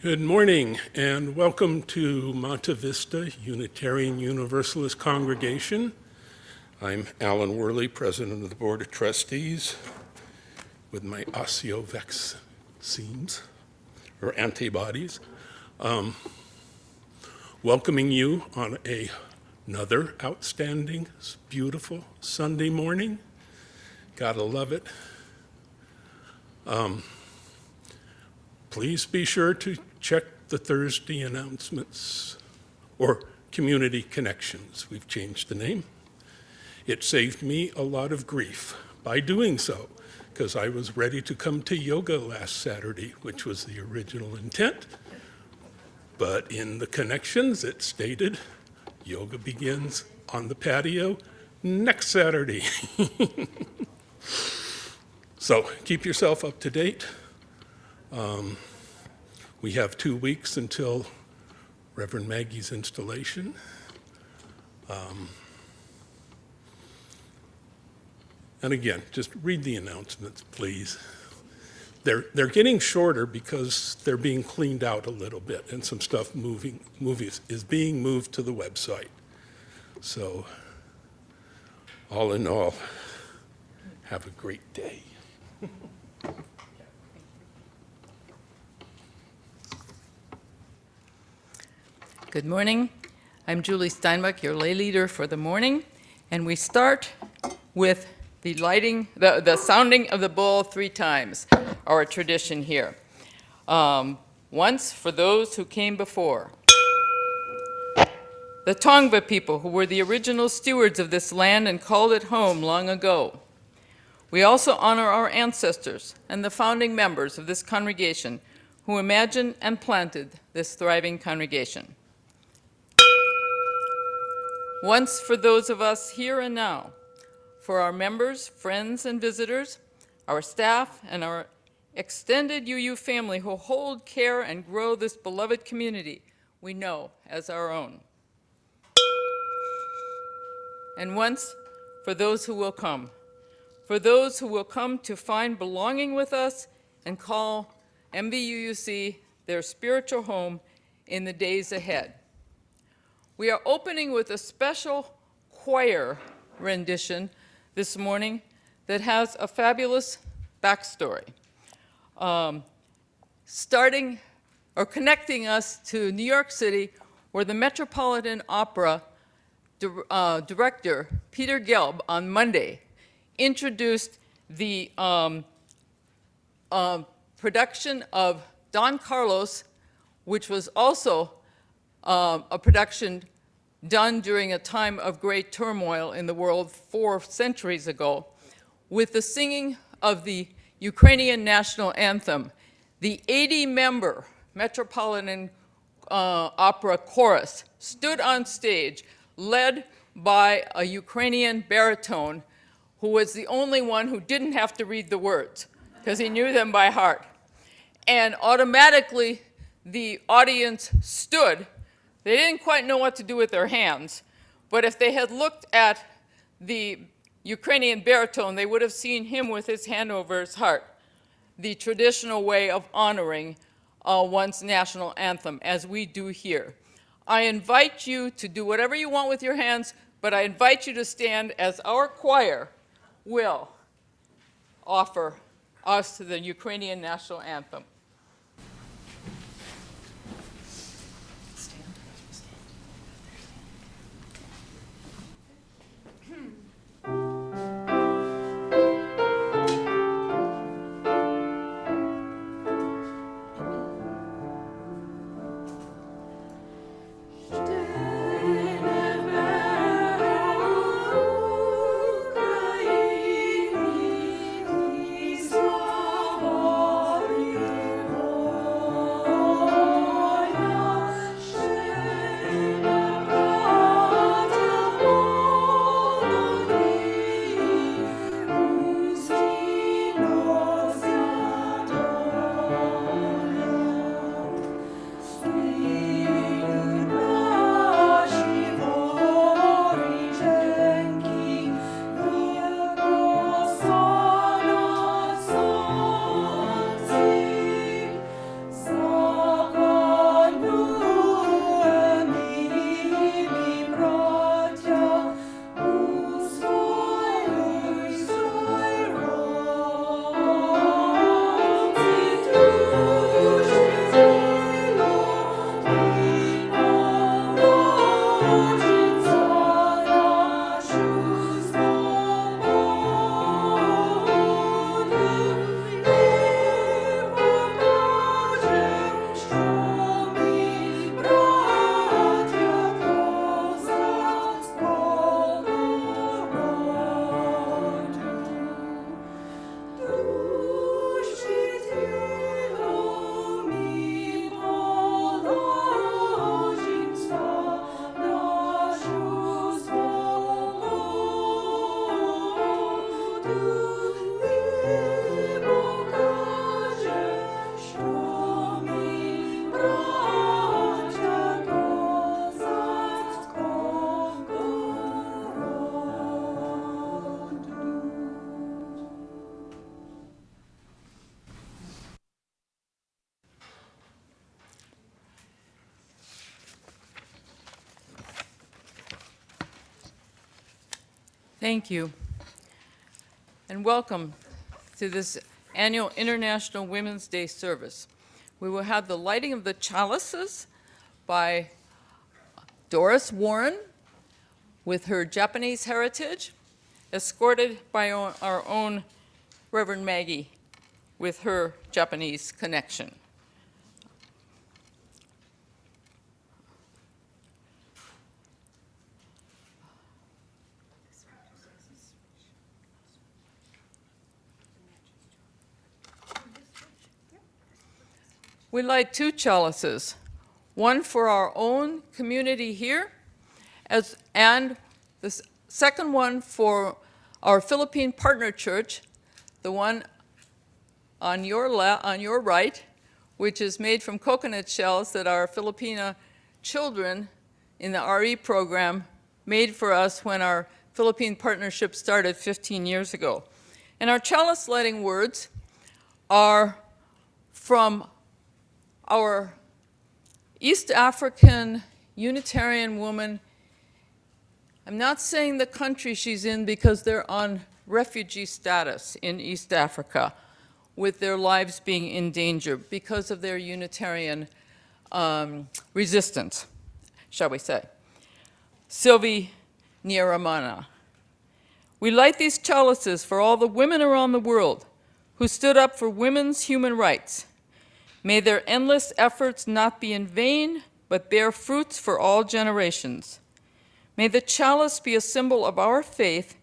Good morning and welcome to Monte Vista Unitarian Universalist Congregation. I'm Alan Worley, President of the Board of Trustees, with my vaccines or antibodies, welcoming you on another outstanding, beautiful Sunday morning. Gotta love it. Please be sure to check the Thursday announcements or Community Connections. We've changed the name. It saved me a lot of grief by doing so, because I was ready to come to yoga last Saturday, which was the original intent. But in the connections, it stated yoga begins on the patio next Saturday. So keep yourself up to date. We have 2 weeks until Reverend Maggie's installation. And again, just read the announcements, please. They're getting shorter because they're being cleaned out a little bit, and some stuff is being moved to the website. So, all in all, have a great day. Good morning. I'm Julie Steinbach, your lay leader for the morning, and we start with the sounding of the bowl 3 times, our tradition here. Once for those who came before. The Tongva people, who were the original stewards of this land and called it home long ago. We also honor our ancestors and the founding members of this congregation who imagined and planted this thriving congregation. Once for those of us here and now, for our members, friends, and visitors, our staff, and our extended UU family who hold, care, and grow this beloved community we know as our own. And once for those who will come, to find belonging with us and call MVUUC their spiritual home in the days ahead. We are opening with a special choir rendition this morning that has a fabulous backstory. Connecting us to New York City, where the Metropolitan Opera director, Peter Gelb, on Monday, introduced the production of Don Carlos, which was also a production done during a time of great turmoil in the world 4 centuries ago, with the singing of the Ukrainian national anthem. The 80-member Metropolitan Opera chorus stood on stage, led by a Ukrainian baritone who was the only one who didn't have to read the words, because he knew them by heart. And automatically, the audience stood. They didn't quite know what to do with their hands, but if they had looked at the Ukrainian baritone, they would have seen him with his hand over his heart, the traditional way of honoring one's national anthem, as we do here. I invite you to do whatever you want with your hands, but I invite you to stand as our choir will offer us the Ukrainian national anthem. Ukraini, Slava. Thank you. And welcome to this annual International Women's Day service. We will have the lighting of the chalices by Doris Warren with her Japanese heritage, escorted by our own Reverend Maggie with her Japanese connection. We light 2 chalices, one for our own community here, and the second one for our Philippine partner church, the one on your right, which is made from coconut shells that our Filipina children in the RE program made for us when our Philippine partnership started 15 years ago. And our chalice lighting words are from our East African Unitarian woman. I'm not saying the country she's in because they're on refugee status in East Africa, with their lives being in danger because of their Unitarian resistance, shall we say. Sylvie Nieramana. We light these chalices for all the women around the world who stood up for women's human rights. May their endless efforts not be in vain, but bear fruits for all generations. May the chalice be a symbol of our faith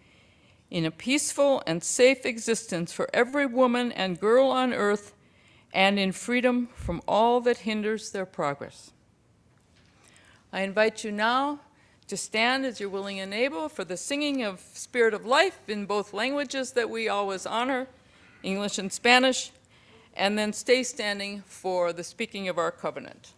in a peaceful and safe existence for every woman and girl on earth, and in freedom from all that hinders their progress. I invite you now to stand as you're willing and able for the singing of Spirit of Life in both languages that we always honor, English and Spanish, and then stay standing for the speaking of our covenant.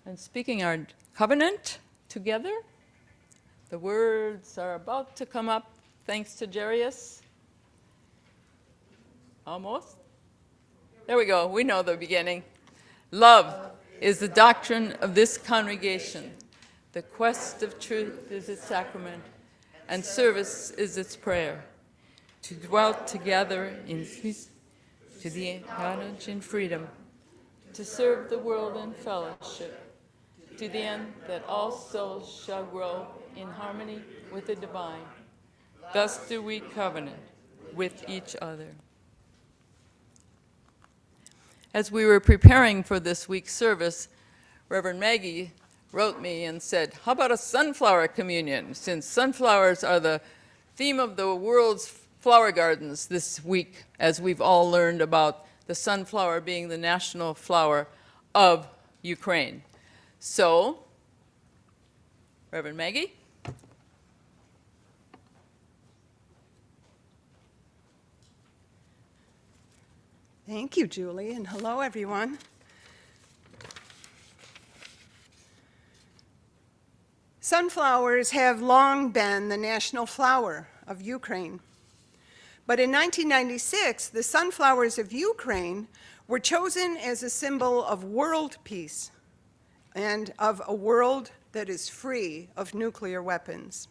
And speaking our covenant together, the words are about to come up, thanks to Jarius. Almost. There we go, we know the beginning. Love is the doctrine of this congregation. The quest of truth is its sacrament, and service is its prayer. To dwell together in peace, to the advantage in freedom, to serve the world in fellowship, to the end that all souls shall grow in harmony with the divine. Thus do we covenant with each other. As we were preparing for this week's service, Reverend Maggie wrote me and said, how about a sunflower communion, since sunflowers are the theme of the world's flower gardens this week, as we've all learned about the sunflower being the national flower of Ukraine. So, Reverend Maggie, Thank you, Julie, and hello, everyone. Sunflowers have long been the national flower of Ukraine. But in 1996, the sunflowers of Ukraine were chosen as a symbol of world peace and of a world that is free of nuclear weapons.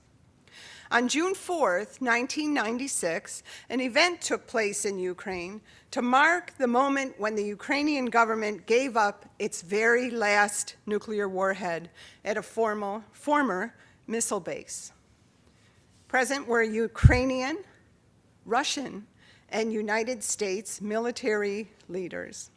On June 4th, 1996, an event took place in Ukraine to mark the moment when the Ukrainian government gave up its very last nuclear warhead at a former missile base. Present were Ukrainian, Russian, and United States military leaders.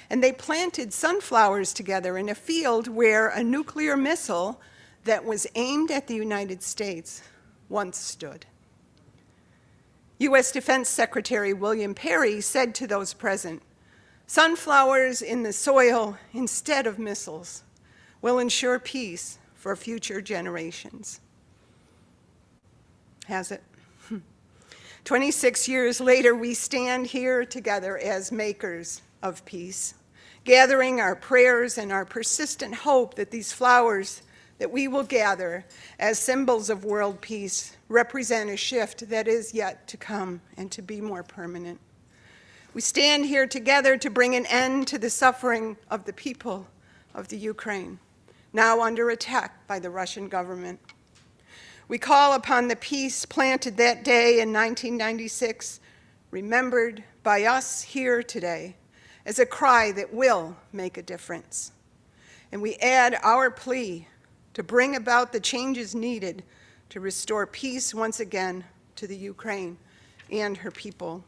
And they planted sunflowers together in a field where a nuclear missile that was aimed at the United States once stood. U.S. Defense Secretary William Perry said to those present, "Sunflowers in the soil instead of missiles will ensure peace for future generations." Has it? 26 years later, we stand here together as makers of peace, gathering our prayers and our persistent hope that these flowers that we will gather as symbols of world peace represent a shift that is yet to come and to be more permanent. We stand here together to bring an end to the suffering of the people of the Ukraine, now under attack by the Russian government. We call upon the peace planted that day in 1996, remembered by us here today, as a cry that will make a difference. And we add our plea to bring about the changes needed to restore peace once again to the Ukraine and her people.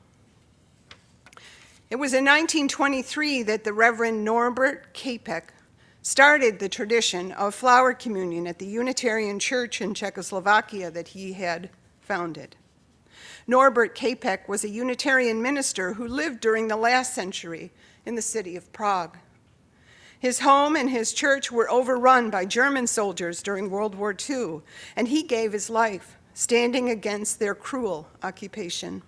It was in 1923 that the Reverend Norbert Kapek started the tradition of flower communion at the Unitarian Church in Czechoslovakia that he had founded. Norbert Kapek was a Unitarian minister who lived during the last century in the city of Prague. His home and his church were overrun by German soldiers during World War II, and he gave his life, standing against their cruel occupation.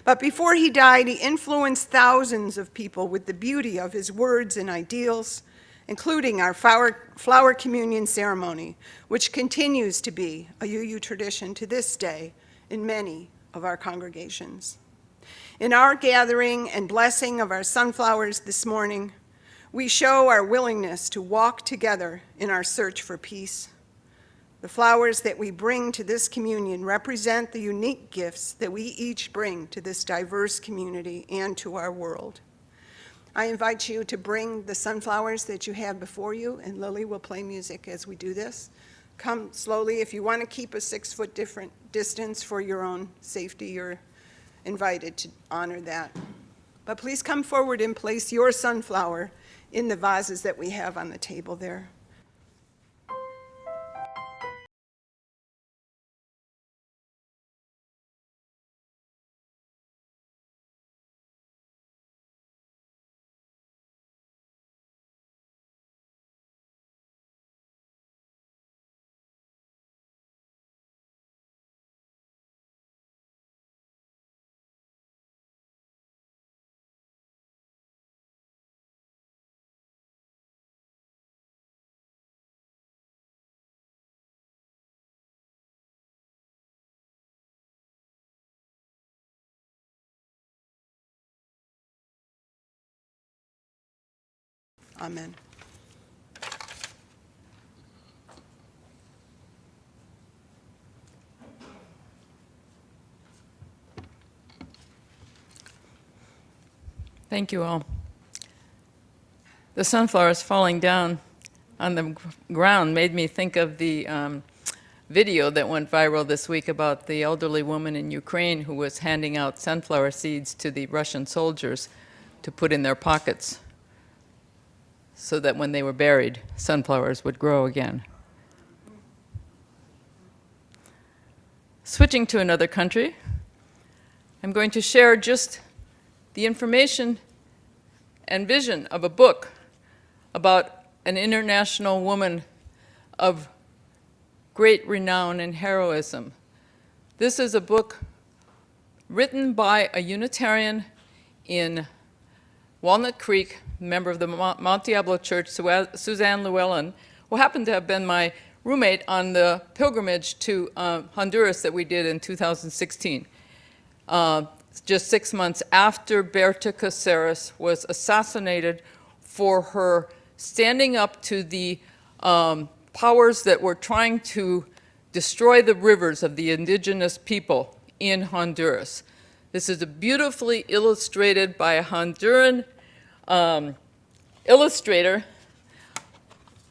But before he died, he influenced thousands of people with the beauty of his words and ideals, including our flower communion ceremony, which continues to be a UU tradition to this day in many of our congregations. In our gathering and blessing of our sunflowers this morning, we show our willingness to walk together in our search for peace. The flowers that we bring to this communion represent the unique gifts that we each bring to this diverse community and to our world. I invite you to bring the sunflowers that you have before you, and Lily will play music as we do this. Come slowly. If you want to keep a 6-foot different distance for your own safety, you're invited to honor that. But please come forward and place your sunflower in the vases that we have on the table there. Amen. Thank you all. The sunflowers falling down on the ground made me think of the video that went viral this week about the elderly woman in Ukraine who was handing out sunflower seeds to the Russian soldiers to put in their pockets so that when they were buried, sunflowers would grow again. Switching to another country, I'm going to share just the information and vision of a book about an international woman of great renown and heroism. This is a book written by a Unitarian in Walnut Creek, member of the Mount Diablo Church, Suzanne Llewellyn, who happened to have been my roommate on the pilgrimage to Honduras that we did in 2016, just 6 months after Berta Cáceres was assassinated for her standing up to the powers that were trying to destroy the rivers of the indigenous people in Honduras. This is beautifully illustrated by a Honduran illustrator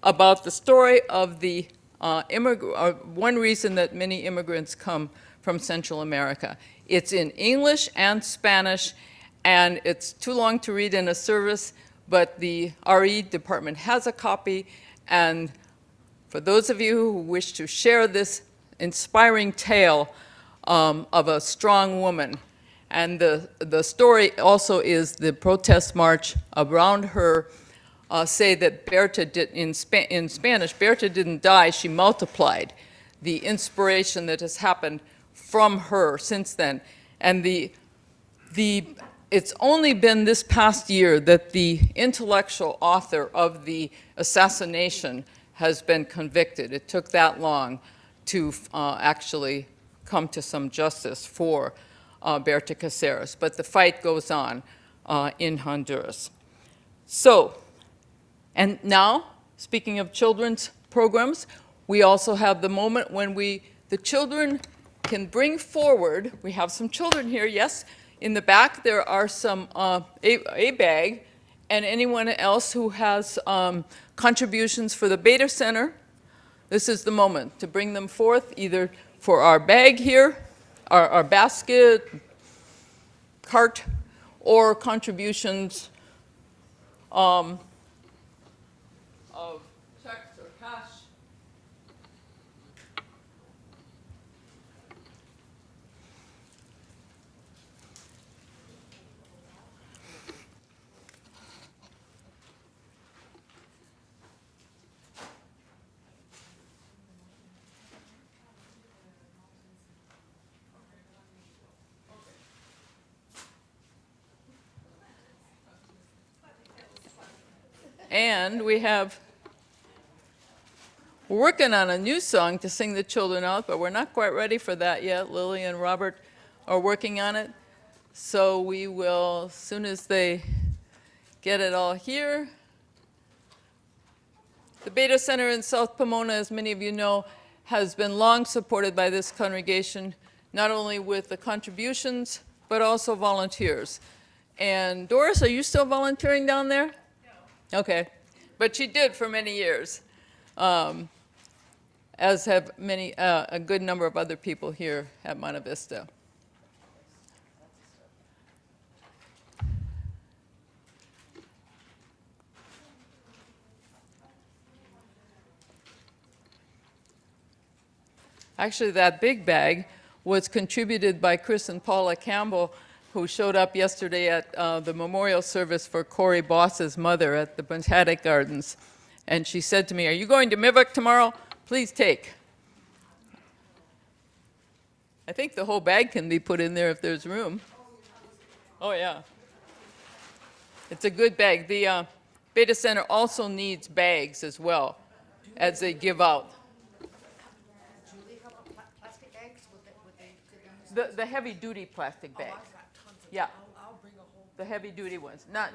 about the story of the one reason that many immigrants come from Central America. It's in English and Spanish, and it's too long to read in a service, but the RE department has a copy, and for those of you who wish to share this inspiring tale of a strong woman, and the story also is the protest march around her, say that Berta did, in Spanish, Berta didn't die, she multiplied. The inspiration that has happened from her since then. And it's only been this past year that the intellectual author of the assassination has been convicted. It took that long to actually come to some justice for Berta Cáceres, but the fight goes on in Honduras. So, and now, speaking of children's programs, we also have the moment when the children can bring forward, we have some children here, yes. In the back, there are some, a bag, and anyone else who has contributions for the Beta Center, this is the moment to bring them forth, either for our bag here, our basket, cart, or contributions of checks or cash. And we're working on a new song to sing the children out, but we're not quite ready for that yet. Lily and Robert are working on it. So we will, as soon as they get it all here. The Beta Center in South Pomona, as many of you know, has been long supported by this congregation, not only with the contributions, but also volunteers. And Doris, are you still volunteering down there? Okay, but she did for many years, as have many, a good number of other people here at Monte Vista. Actually, that big bag was contributed by Chris and Paula Campbell, who showed up yesterday at the memorial service for Corey Boss's mother at the Botanic Gardens. And she said to me, "Are you going to Mivok tomorrow? Please take." I think the whole bag can be put in there if there's room. Oh, yeah. It's a good bag. The Beta Center also needs bags as well as they give out. Plastic bags? The heavy-duty plastic bags. Yeah. I'll bring a whole. The heavy-duty ones, not.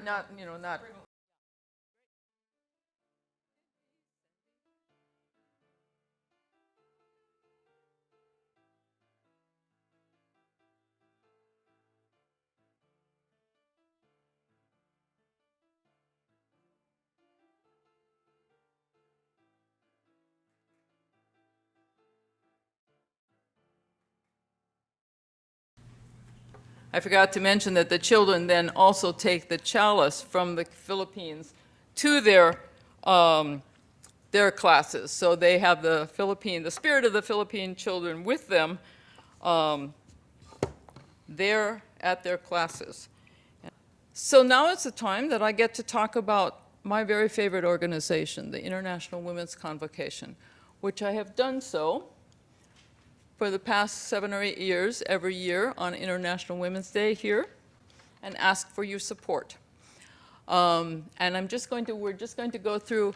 I forgot to mention that the children then also take the chalice from the Philippines to their classes. So they have the spirit of the Philippine children with them there at their classes. So now it's the time that I get to talk about my very favorite organization, the International Women's Convocation, which I have done so for the past 7 or 8 years, every year on International Women's Day here, and ask for your support. And we're just going to go through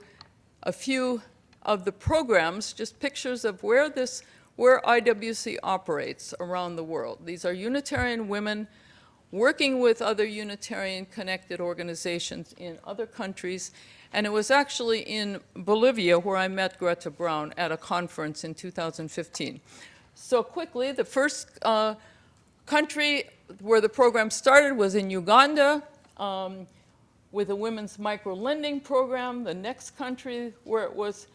a few of the programs, just pictures of where IWC operates around the world. These are Unitarian women working with other Unitarian connected organizations in other countries. And it was actually in Bolivia where I met Greta Brown at a conference in 2015. So quickly, the first country where the program started was in Uganda, with a women's micro-lending program. The next country where it was,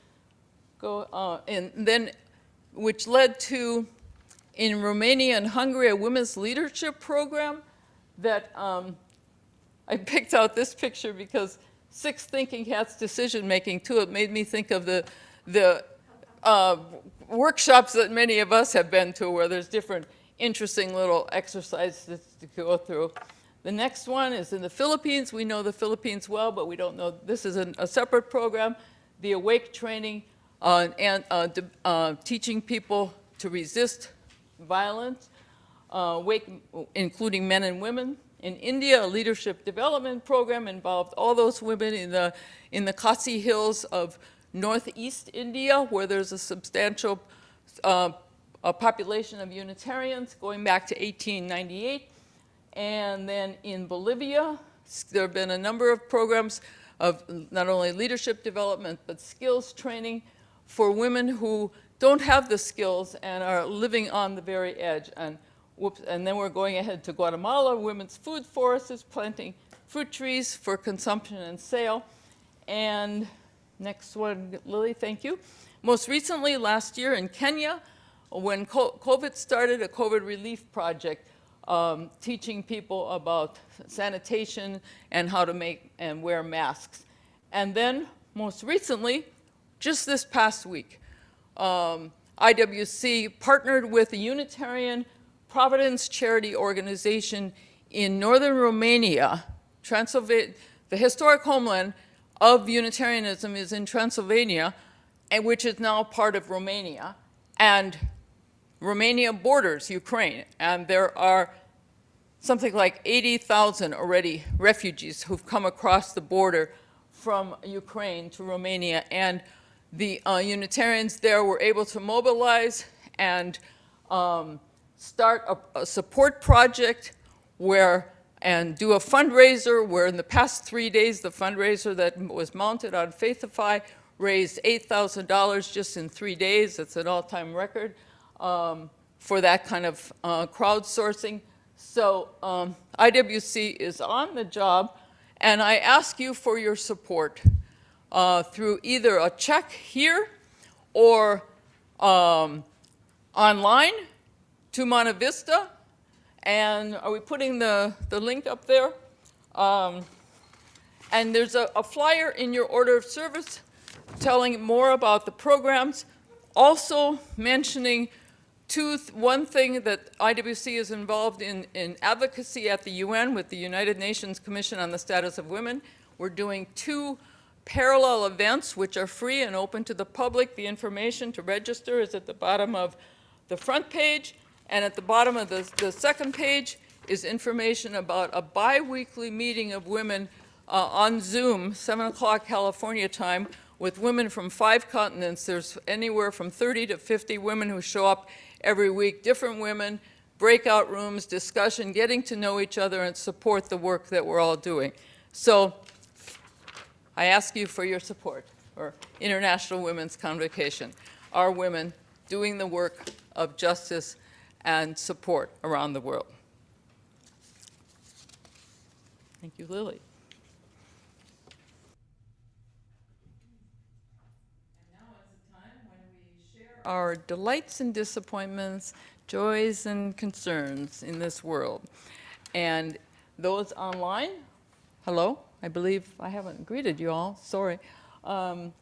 which led to, in Romania and Hungary, a women's leadership program that I picked out this picture because Six Thinking Hats decision making too. It made me think of the workshops that many of us have been to, where there's different interesting little exercises to go through. The next one is in the Philippines. We know the Philippines well, but we don't know. This is a separate program, the Awake training, and teaching people to resist violence, including men and women. In India, a leadership development program involved all those women in the Khasi Hills of northeast India, where there's a substantial population of Unitarians going back to 1898. And then in Bolivia, there have been a number of programs of not only leadership development, but skills training for women who don't have the skills and are living on the very edge. And then we're going ahead to Guatemala, women's food forests, planting fruit trees for consumption and sale. And next one, Lily, thank you. Most recently, last year in Kenya, when COVID started, a COVID relief project teaching people about sanitation and how to make and wear masks. And then, most recently, just this past week, IWC partnered with the Unitarian Providence charity organization in northern Romania. The historic homeland of Unitarianism is in Transylvania, and which is now part of Romania. And Romania borders Ukraine, and there are something like 80,000 already refugees who've come across the border from Ukraine to Romania. And the Unitarians there were able to mobilize and start a support project and do a fundraiser where in the past 3 days, the fundraiser that was mounted on Faithify raised $8,000 just in 3 days. It's an all-time record for that kind of crowdsourcing. So IWC is on the job, and I ask you for your support through either a check here or online to Monte Vista. And are we putting the link up there? And there's a flyer in your order of service telling more about the programs, also mentioning one thing that IWC is involved in advocacy at the UN with the United Nations Commission on the Status of Women. We're doing 2 parallel events which are free and open to the public. The information to register is at the bottom of the front page, and at the bottom of the second page is information about a bi-weekly meeting of women on Zoom, 7 o'clock California time, with women from 5 continents. There's anywhere from 30 to 50 women who show up every week, different women, breakout rooms, discussion, getting to know each other and support the work that we're all doing. So I ask you for your support for International Women's Convocation, our women doing the work of justice and support around the world. Thank you, Lily. Our delights and disappointments, joys and concerns in this world. And those online, hello, I believe I haven't greeted you all, sorry, can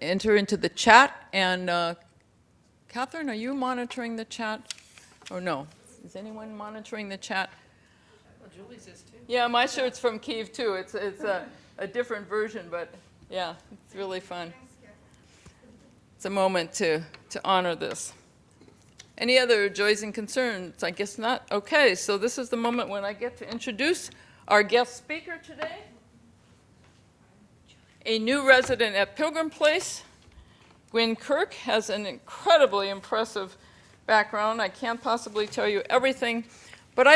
enter into the chat. And Catherine, are you monitoring the chat? Or no? Is anyone monitoring the chat? Well, Julie's is too. Yeah, my shirt's from Kyiv too. It's a different version, but yeah, it's really fun. It's a moment to honor this. Any other joys and concerns? I guess not. Okay, so this is the moment when I get to introduce Our guest speaker today, a new resident at Pilgrim Place, Gwyn Kirk, has an incredibly impressive background. I can't possibly tell you everything, but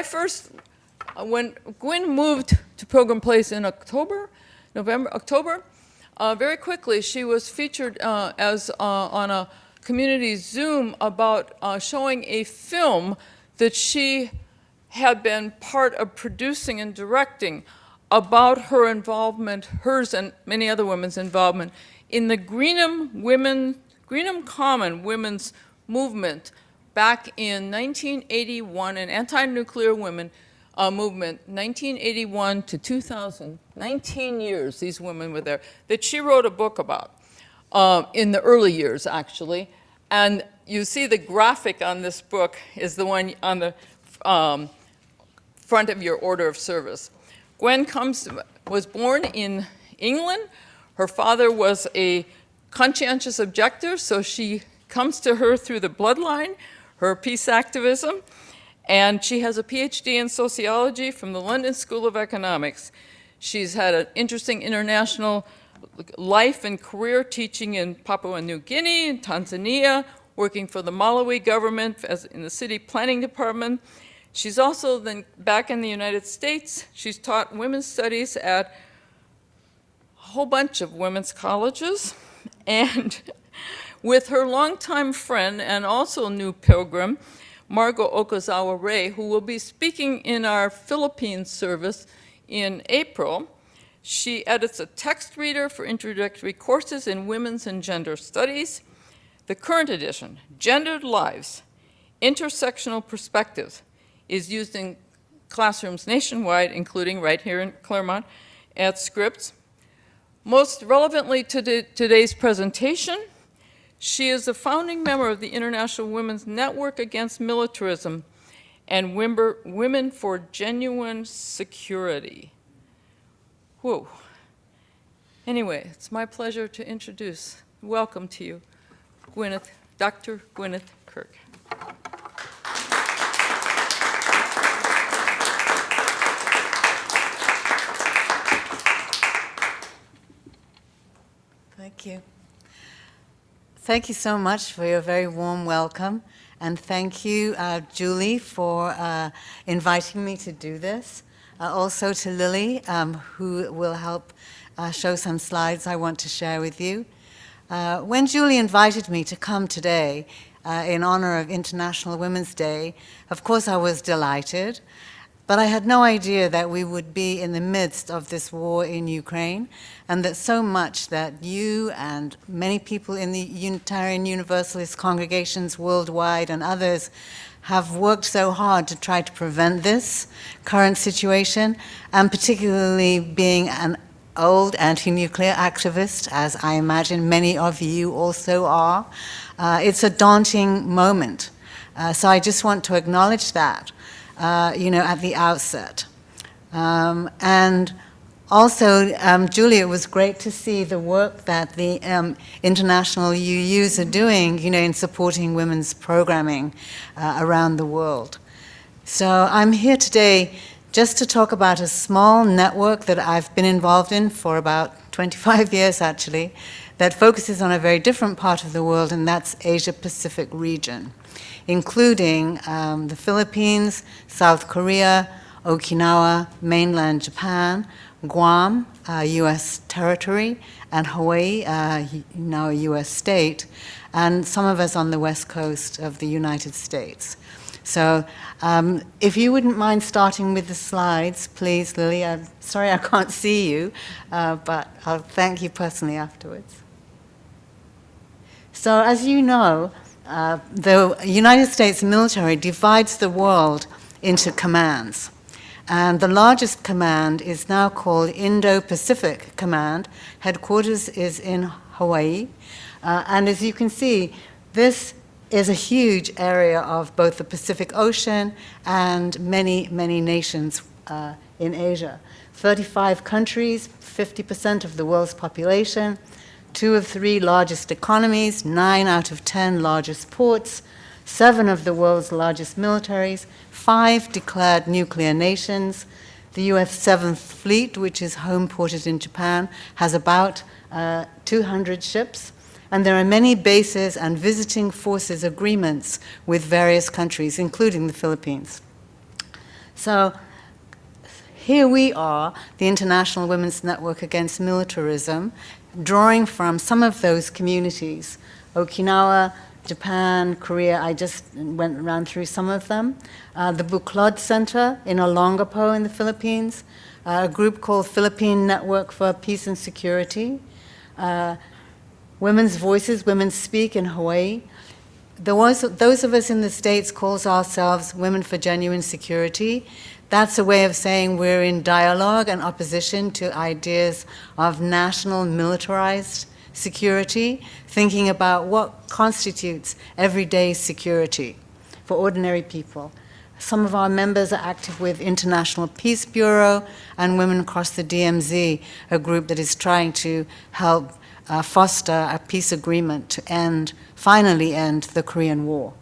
when Gwyn moved to Pilgrim Place in October, very quickly she was featured on a community Zoom about showing a film that she had been part of producing and directing about her involvement, hers and many other women's involvement, in the Greenham Common women's movement back in 1981, an anti-nuclear women movement, 1981 to 2000, 19 years these women were there, that she wrote a book about in the early years, actually. And you see the graphic on this book is the one on the front of your order of service. Gwyn was born in England. Her father was a conscientious objector, so she comes to her through the bloodline, her peace activism, and she has a PhD in sociology from the London School of Economics. She's had an interesting international life and career teaching in Papua New Guinea, in Tanzania, working for the Malawi government in the city planning department. She's also then back in the United States. She's taught women's studies at a whole bunch of women's colleges. And with her longtime friend and also new pilgrim, Margot Okazawa-Ray, who will be speaking in our Philippines service in April, she edits a text reader for introductory courses in women's and gender studies. The current edition, Gendered Lives, Intersectional Perspectives, is used in classrooms nationwide, including right here in Claremont at Scripps. Most relevantly to today's presentation, she is a founding member of the International Women's Network Against Militarism and Women for Genuine Security. Whoa. Anyway, it's my pleasure to introduce, welcome to you, Dr. Gwyn Kirk. Thank you. Thank you so much for your very warm welcome. And thank you, Julie, for inviting me to do this. Also to Lily, who will help show some slides I want to share with you. When Julie invited me to come today in honor of International Women's Day, of course I was delighted. But I had no idea that we would be in the midst of this war in Ukraine, and that so much that you and many people in the Unitarian Universalist congregations worldwide and others have worked so hard to try to prevent this current situation, and particularly being an old anti-nuclear activist, as I imagine many of you also are, it's a daunting moment. So I just want to acknowledge that. At the outset. And also, Julia, it was great to see the work that the international UUs are doing, in supporting women's programming around the world. So I'm here today just to talk about a small network that I've been involved in for about 25 years, actually, that focuses on a very different part of the world, and that's Asia-Pacific region, including the Philippines, South Korea, Okinawa, mainland Japan, Guam, U.S. territory, and Hawaii, now a U.S. state, and some of us on the west coast of the United States. So if you wouldn't mind starting with the slides, please, Lily. I'm sorry I can't see you, but I'll thank you personally afterwards. So as you know, the United States military divides the world into commands. And the largest command is now called Indo-Pacific Command. Headquarters is in Hawaii. And as you can see, this is a huge area of both the Pacific Ocean and many, many nations in Asia. 35 countries, 50% of the world's population, 2 of 3 largest economies, 9 out of 10 largest ports, 7 of the world's largest militaries, 5 declared nuclear nations, The US 7th Fleet, which is home-ported in Japan, has about 200 ships, and there are many bases and visiting forces agreements with various countries, including the Philippines. So here we are, the International Women's Network Against Militarism, drawing from some of those communities. Okinawa, Japan, Korea, I just went around through some of them. The Buklod Center in Olongapo in the Philippines, a group called Philippine Network for Peace and Security, Women's Voices, Women Speak in Hawaii. Those of us in the States calls ourselves Women for Genuine Security. That's a way of saying we're in dialogue and opposition to ideas of national militarized security, thinking about what constitutes everyday security for ordinary people. Some of our members are active with International Peace Bureau and Women Across the DMZ, a group that is trying to help foster a peace agreement to finally end the Korean War.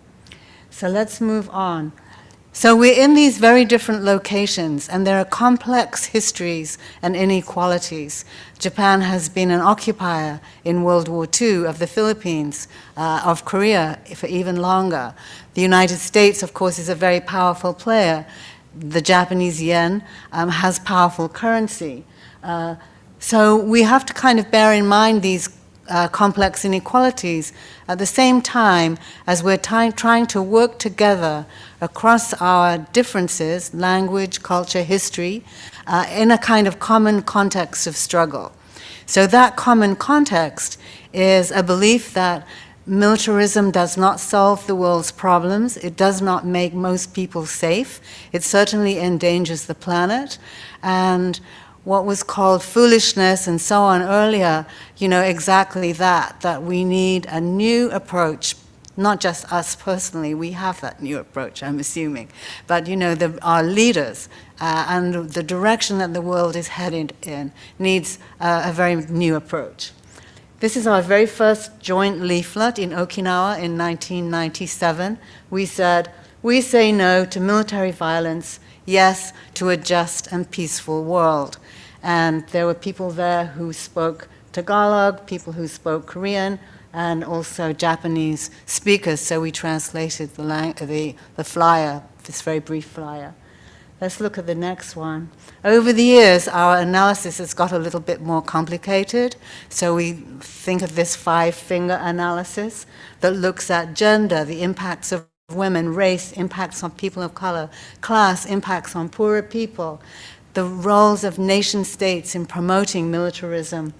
So let's move on. So we're in these very different locations, and there are complex histories and inequalities. Japan has been an occupier in World War II of the Philippines, of Korea for even longer. The United States, of course, is a very powerful player. The Japanese yen has powerful currency. So we have to kind of bear in mind these complex inequalities at the same time as we're trying to work together across our differences, language, culture, history, in a kind of common context of struggle. So that common context is a belief that militarism does not solve the world's problems. It does not make most people safe. It certainly endangers the planet. And what was called foolishness and so on earlier, exactly that we need a new approach, not just us personally, we have that new approach, I'm assuming, but our leaders and the direction that the world is headed in needs a very new approach. This is our very first joint leaflet in Okinawa in 1997. We said, "We say no to military violence, yes to a just and peaceful world." And there were people there who spoke Tagalog, people who spoke Korean, and also Japanese speakers, so we translated the flyer, this very brief flyer. Let's look at the next one. Over the years, our analysis has got a little bit more complicated, so we think of this 5-finger analysis that looks at gender, the impacts of women, race, impacts on people of color, class, impacts on poorer people, the roles of nation states in promoting militarism,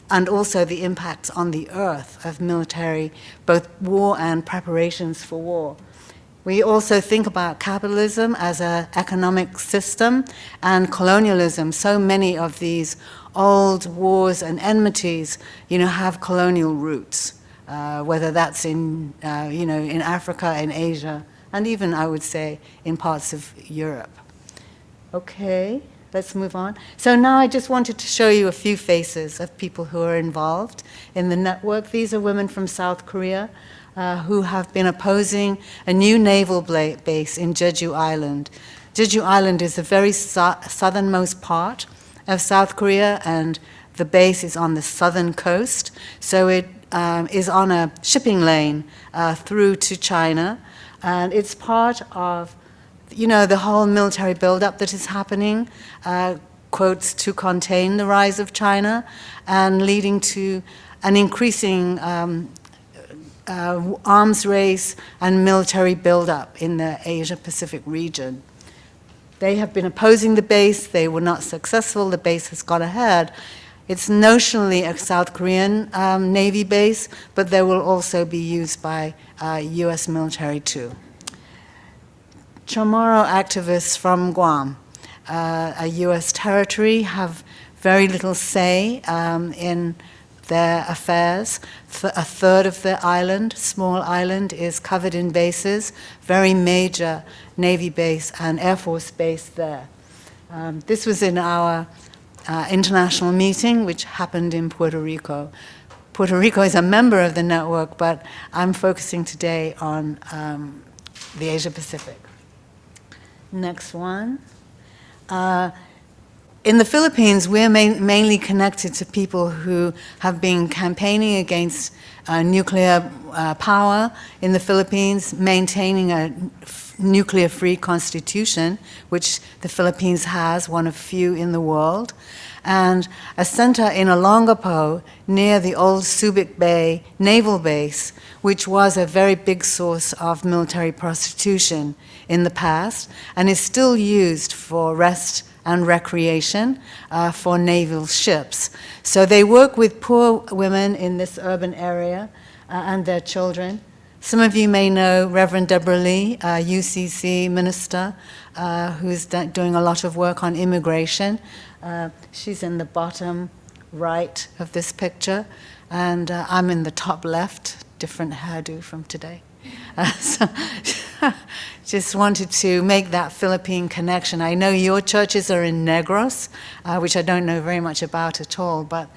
and also the impacts on the earth of military, both war and preparations for war. We also think about capitalism as an economic system and colonialism. So many of these old wars and enmities, have colonial roots, whether that's in Africa, in Asia, and even, I would say, in parts of Europe. Okay. Let's move on. So now I just wanted to show you a few faces of people who are involved in the network. These are women from South Korea who have been opposing a new naval base in Jeju Island. Jeju Island is the very southernmost part of South Korea, and the base is on the southern coast. So it is on a shipping lane through to China, and it's part of the whole military buildup that is happening, quotes, to contain the rise of China, and leading to an increasing arms race and military buildup in the Asia-Pacific region. They have been opposing the base. They were not successful. The base has gone ahead. It's notionally a South Korean Navy base, but they will also be used by US military too. Chamorro activists from Guam, a US territory, have very little say in their affairs. A third of the island, small island, is covered in bases, very major Navy base and Air Force base there. This was in our international meeting, which happened in Puerto Rico. Puerto Rico is a member of the network, but I'm focusing today on the Asia Pacific. Next one. in the Philippines, we're mainly connected to people who have been campaigning against nuclear power in the Philippines, maintaining a nuclear-free constitution, which the Philippines has, one of few in the world, and a center in Olongapo near the old Subic Bay naval base, which was a very big source of military prostitution in the past and is still used for rest and recreation for naval ships. So they work with poor women in this urban area and their children. Some of you may know Reverend Deborah Lee, a UCC minister, who's doing a lot of work on immigration. She's in the bottom right of this picture, and I'm in the top left, different hairdo from today. So just wanted to make that Philippine connection. I know your churches are in Negros, which I don't know very much about at all, but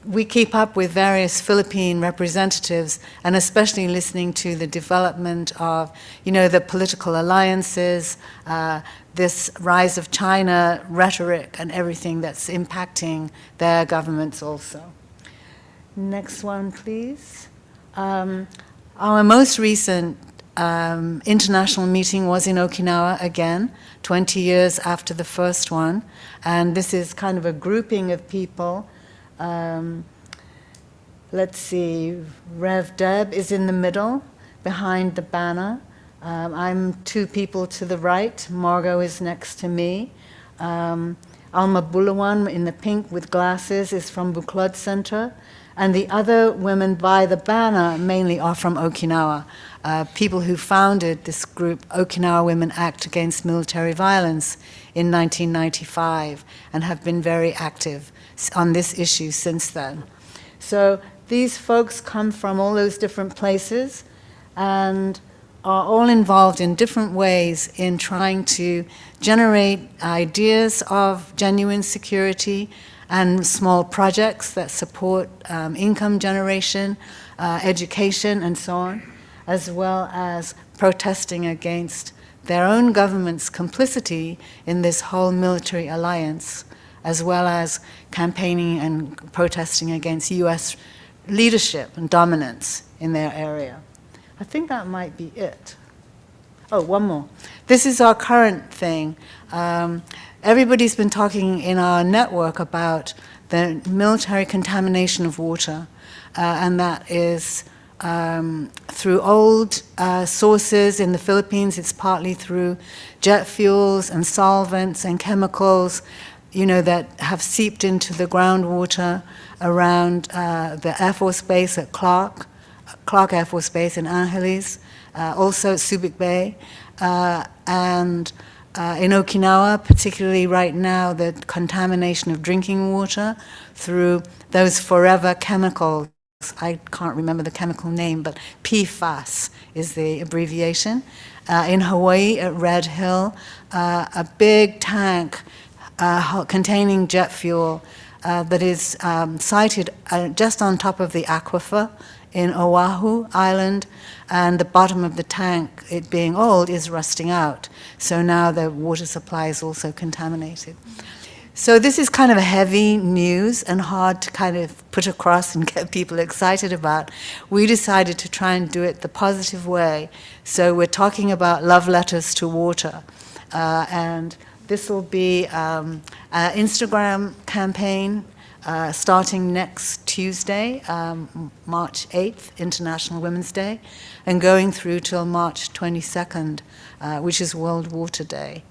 we keep up with various Philippine representatives, and especially listening to the development of, the political alliances, this rise of China rhetoric and everything that's impacting their governments also. Next one, please. Our most recent international meeting was in Okinawa again, 20 years after the first one, and this is kind of a grouping of people. Let's see, Rev Deb is in the middle, behind the banner. I'm two people to the right. Margot is next to me. Alma Bulawan in the pink with glasses is from Buklod Center. And the other women by the banner mainly are from Okinawa, people who founded this group, Okinawa Women Act Against Military Violence, in 1995, and have been very active on this issue since then. So these folks come from all those different places and are all involved in different ways in trying to generate ideas of genuine security and small projects that support income generation, education, and so on, as well as protesting against their own government's complicity in this whole military alliance, as well as campaigning and protesting against US leadership and dominance in their area. I think that might be it. Oh, one more. This is our current thing. Everybody's been talking in our network about the military contamination of water, and that is through old sources in the Philippines. It's partly through jet fuels and solvents and chemicals, that have seeped into the groundwater around the Air Force Base at Clark Air Force Base in Angeles, also at Subic Bay, and in Okinawa, particularly right now, the contamination of drinking water through those forever chemicals. I can't remember the chemical name, but PFAS is the abbreviation. In Hawaii, at Red Hill, a big tank containing jet fuel that is sited just on top of the aquifer in Oahu Island, and the bottom of the tank, it being old, is rusting out. So now the water supply is also contaminated. So this is kind of a heavy news and hard to kind of put across and get people excited about. We decided to try and do it the positive way. So we're talking about love letters to water. And this will be an Instagram campaign starting next Tuesday, March 8th, International Women's Day, and going through till March 22nd, which is World Water Day.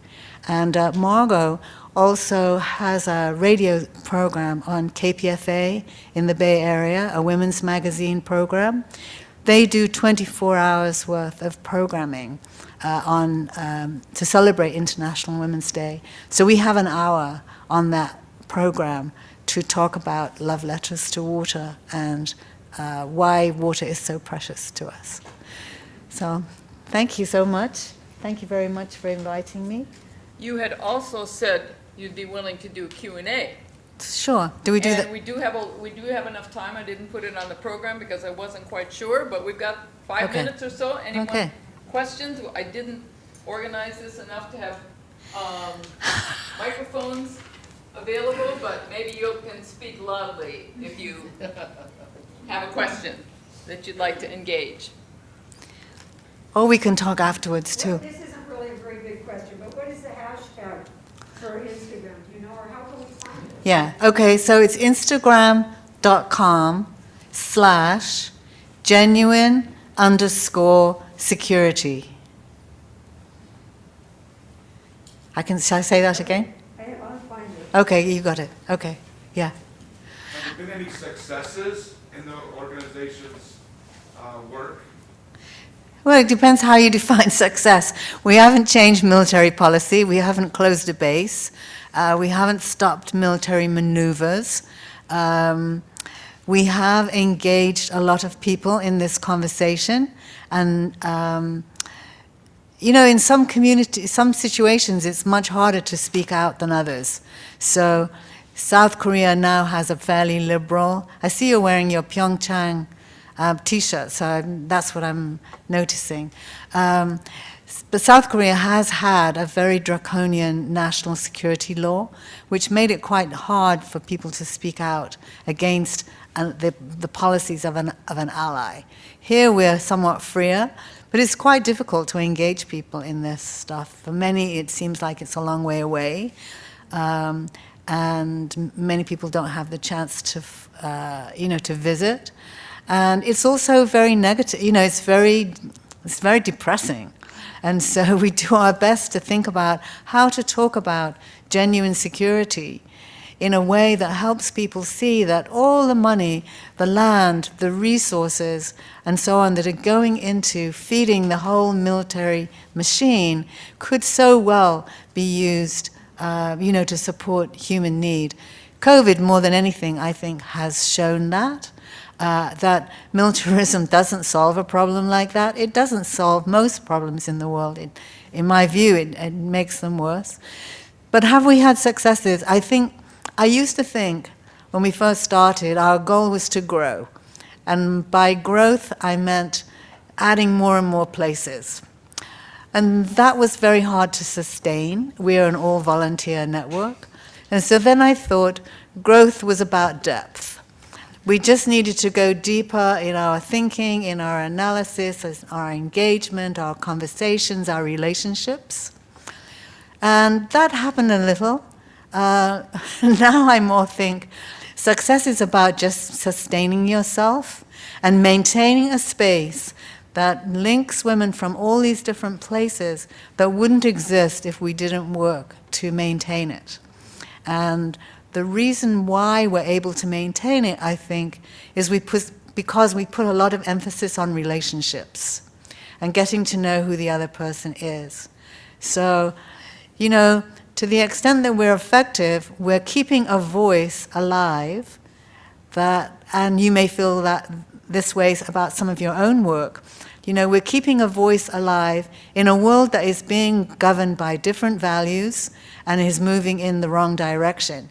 And Margot also has a radio program on KPFA in the Bay Area, a women's magazine program. They do 24 hours worth of programming to celebrate International Women's Day. So we have an hour on that program to talk about love letters to water and why water is so precious to us. So thank you so much. Thank you very much for inviting me. You had also said you'd be willing to do Q&A. Sure. Do we do that? And we do have enough time. I didn't put it on the program because I wasn't quite sure, but we've got 5 Okay. minutes or so. Anyone Okay. questions? I didn't organize this enough to have Microphones available, but maybe you can speak loudly if you have a question that you'd like to engage. Or we can talk afterwards too. This isn't really a very big question, but what is the hashtag for Instagram, do you know, or how can we find it? Yeah, okay, so it's Instagram.com/genuine_security. Shall I say that again? I'll find it. Okay, you got it. Okay, yeah. Have there been any successes in the organization's work? Well, it depends how you define success. We haven't changed military policy. We haven't closed a base. We haven't stopped military maneuvers. We have engaged a lot of people in this conversation. And, you know, in some situations, it's much harder to speak out than others. So South Korea now has a fairly liberal, I see you're wearing your Pyeongchang T-shirt, so that's what I'm noticing. But South Korea has had a very draconian national security law, which made it quite hard for people to speak out against the policies of an ally. Here we're somewhat freer, but it's quite difficult to engage people in this stuff. For many, it seems like it's a long way away, and many people don't have the chance to, to visit. And it's also very negative, you know, it's very depressing. And so we do our best to think about how to talk about genuine security in a way that helps people see that all the money, the land, the resources, and so on that are going into feeding the whole military machine could so well be used, to support human need. COVID, more than anything, I think, has shown that. That militarism doesn't solve a problem like that. It doesn't solve most problems in the world. In my view, it makes them worse. But have we had successes? I used to think, when we first started, our goal was to grow. And by growth, I meant adding more and more places. And that was very hard to sustain. We're an all-volunteer network. And so then I thought growth was about depth. We just needed to go deeper in our thinking, in our analysis, our engagement, our conversations, our relationships. And that happened a little. Now I more think success is about just sustaining yourself and maintaining a space that links women from all these different places that wouldn't exist if we didn't work to maintain it. And the reason why we're able to maintain it, I think, is because we put a lot of emphasis on relationships and getting to know who the other person is. So, to the extent that we're effective, we're keeping a voice alive and you may feel that this way about some of your own work. We're keeping a voice alive in a world that is being governed by different values and is moving in the wrong direction.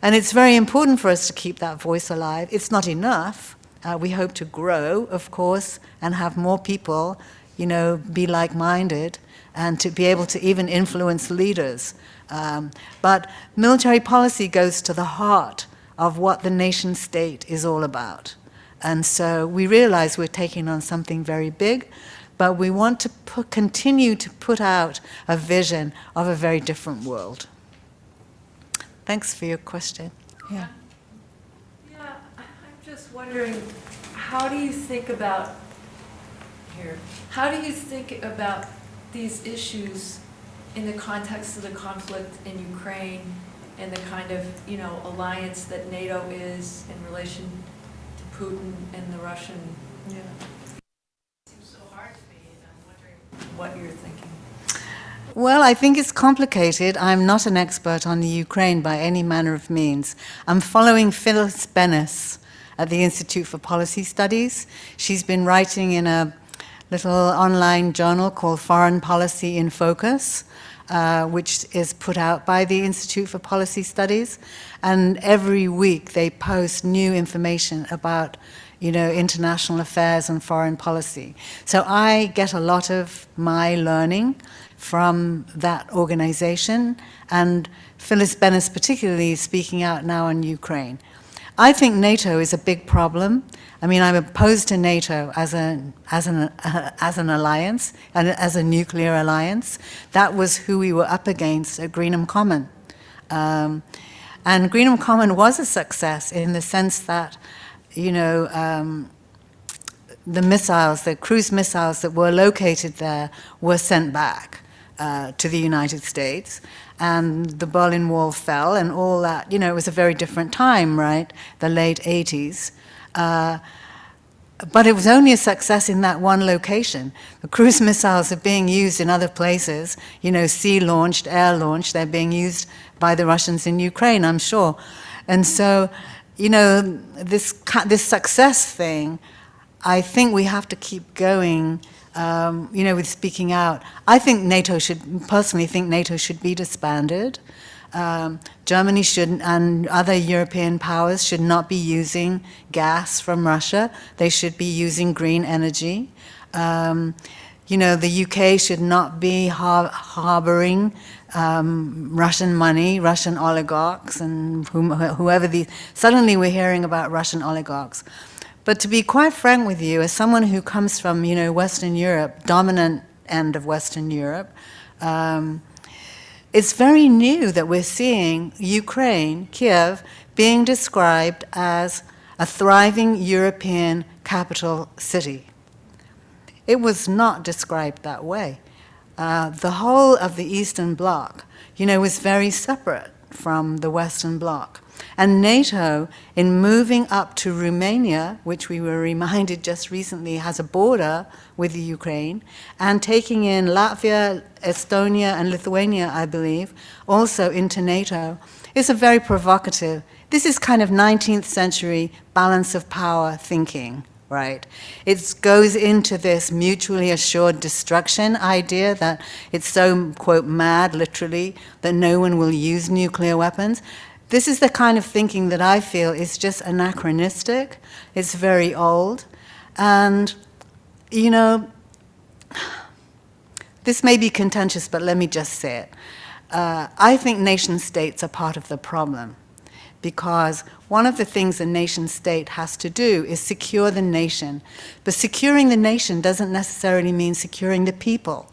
And it's very important for us to keep that voice alive. It's not enough. We hope to grow, of course, and have more people, be like-minded and to be able to even influence leaders. But military policy goes to the heart of what the nation state is all about. And so we realize we're taking on something very big, but we want to continue to put out a vision of a very different world. Thanks for your question. Yeah. Yeah, I'm just wondering, how do you think about these issues in the context of the conflict in Ukraine and the kind of, alliance that NATO is in relation to Putin and the Russian? It seems so hard to me, and I'm wondering what you're thinking. Well, I think it's complicated. I'm not an expert on the Ukraine by any manner of means. I'm following Phyllis Bennis at the Institute for Policy Studies. She's been writing in a little online journal called Foreign Policy in Focus, which is put out by the Institute for Policy Studies. And every week they post new information about international affairs and foreign policy. So I get a lot of my learning from that organization, and Phyllis Bennis particularly speaking out now on Ukraine. I think NATO is a big problem. I mean, I'm opposed to NATO as an alliance, and as a nuclear alliance. That was who we were up against at Greenham Common. And Greenham Common was a success in the sense that, you know, the missiles, the cruise missiles that were located there were sent back to the United States, and the Berlin Wall fell and all that. You know, it was a very different time, right? The late 80s. But it was only a success in that one location. The cruise missiles are being used in other places, you know, sea-launched, air-launched. They're being used by the Russians in Ukraine, I'm sure. And so, you know, this success thing, I think we have to keep going, you know, with speaking out. I think personally think NATO should be disbanded. Germany should, and other European powers should not be using gas from Russia. They should be using green energy. You know, the UK should not be harboring Russian money, Russian oligarchs, and whoever these. Suddenly we're hearing about Russian oligarchs. But to be quite frank with you, as someone who comes from, you know, Western Europe, dominant end of Western Europe, it's very new that we're seeing Ukraine, Kiev, being described as a thriving European capital city. It was not described that way. The whole of the Eastern Bloc, you know, was very separate from the Western Bloc. And NATO, in moving up to Romania, which we were reminded just recently has a border with the Ukraine, and taking in Latvia, Estonia, and Lithuania, I believe, also into NATO, is a very provocative. This is kind of 19th century balance of power thinking, right? It goes into this mutually assured destruction idea that it's so, quote, mad, literally, that no one will use nuclear weapons. This is the kind of thinking that I feel is just anachronistic. It's very old. And, you know, this may be contentious, but let me just say it. I think nation states are part of the problem, because one of the things a nation state has to do is secure the nation. But securing the nation doesn't necessarily mean securing the people.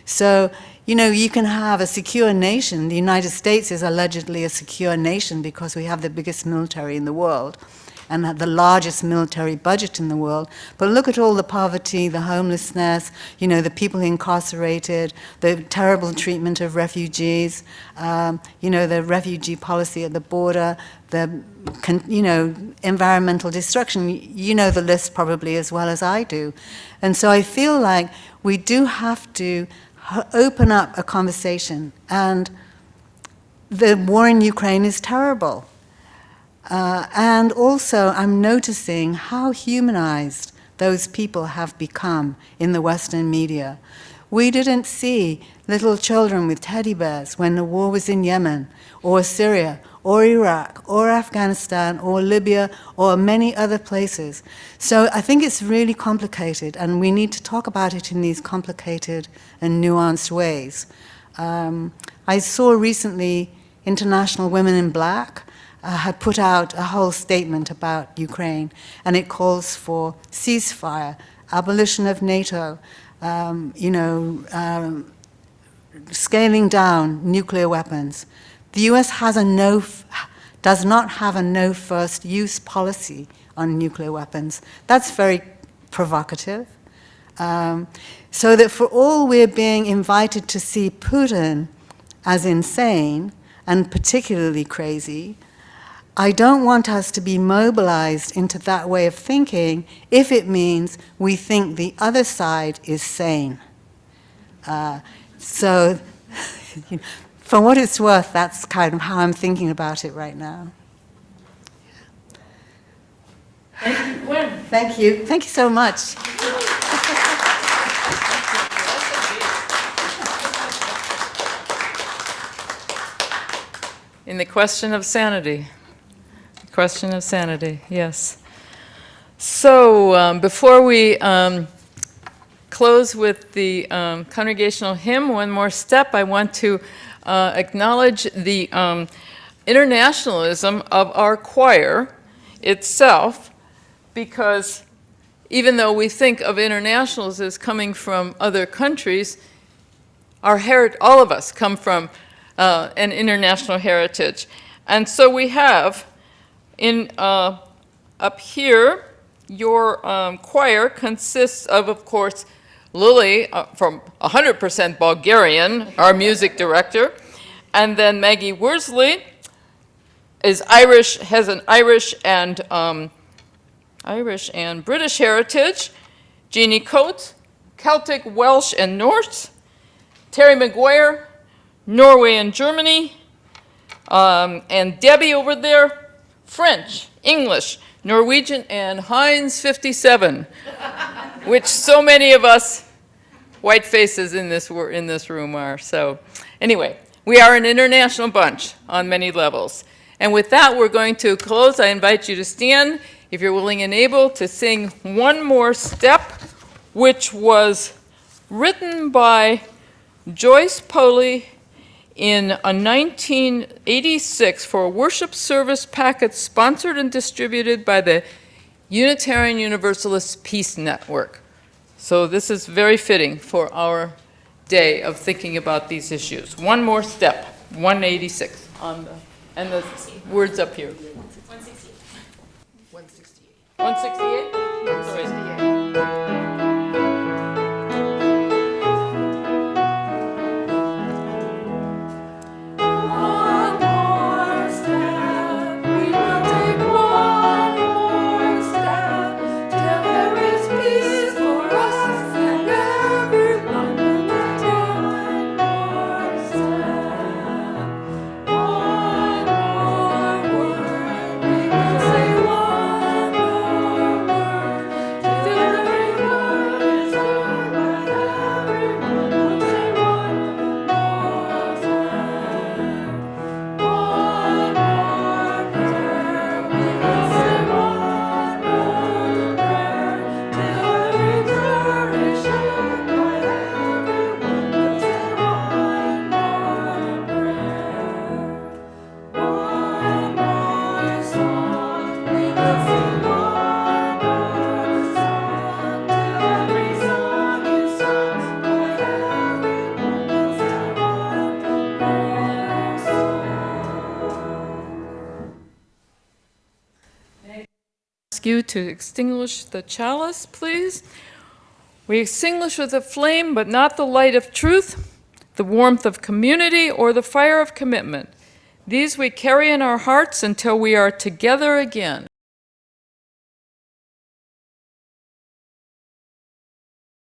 So, you know, you can have a secure nation. The United States is allegedly a secure nation because we have the biggest military in the world and the largest military budget in the world. But look at all the poverty, the homelessness, you know, the people incarcerated, the terrible treatment of refugees, you know, the refugee policy at the border, the, you know, environmental destruction. You know the list probably as well as I do. And so I feel like we do have to open up a conversation. And the war in Ukraine is terrible. And also, I'm noticing how humanized those people have become in the Western media. We didn't see little children with teddy bears when the war was in Yemen, or Syria, or Iraq, or Afghanistan, or Libya, or many other places. So I think it's really complicated, and we need to talk about it in these complicated and nuanced ways. I saw recently International Women in Black had put out a whole statement about Ukraine, and it calls for ceasefire, abolition of NATO, you know, scaling down nuclear weapons. The US has does not have a no first use policy on nuclear weapons. That's very provocative. So that for all we're being invited to see Putin as insane and particularly crazy, I don't want us to be mobilized into that way of thinking if it means we think the other side is sane. So, for what it's worth, that's kind of how I'm thinking about it right now. Thank you, Gwyn. Thank you. Thank you so much. In the question of sanity. Question of sanity, yes. So before we close with the congregational hymn, One More Step. I want to acknowledge the internationalism of our choir itself, because even though we think of internationals as coming from other countries, all of us come from an international heritage. And so we have up here, your choir consists of course, Lily from 100% Bulgarian, our music director, and then Maggie Worsley is Irish, has an Irish and British heritage. Jeannie Coates, Celtic, Welsh, and Norse. Terry McGuire, Norway and Germany. And Debbie over there, French, English, Norwegian, and Heinz 57, which so many of us white faces in this room are. So anyway, we are an international bunch on many levels. And with that, we're going to close. I invite you to stand, if you're willing and able, to sing One More Step, which was written by Joyce Poley in 1986 for a worship service packet sponsored and distributed by the Unitarian Universalist Peace Network. So this is very fitting for our day of thinking about these issues. One More Step, 186 on the, and the words up here. 168. 168? 168. You to extinguish the chalice, please. We extinguish with a flame, but not the light of truth, the warmth of community, or the fire of commitment. These we carry in our hearts until we are together again.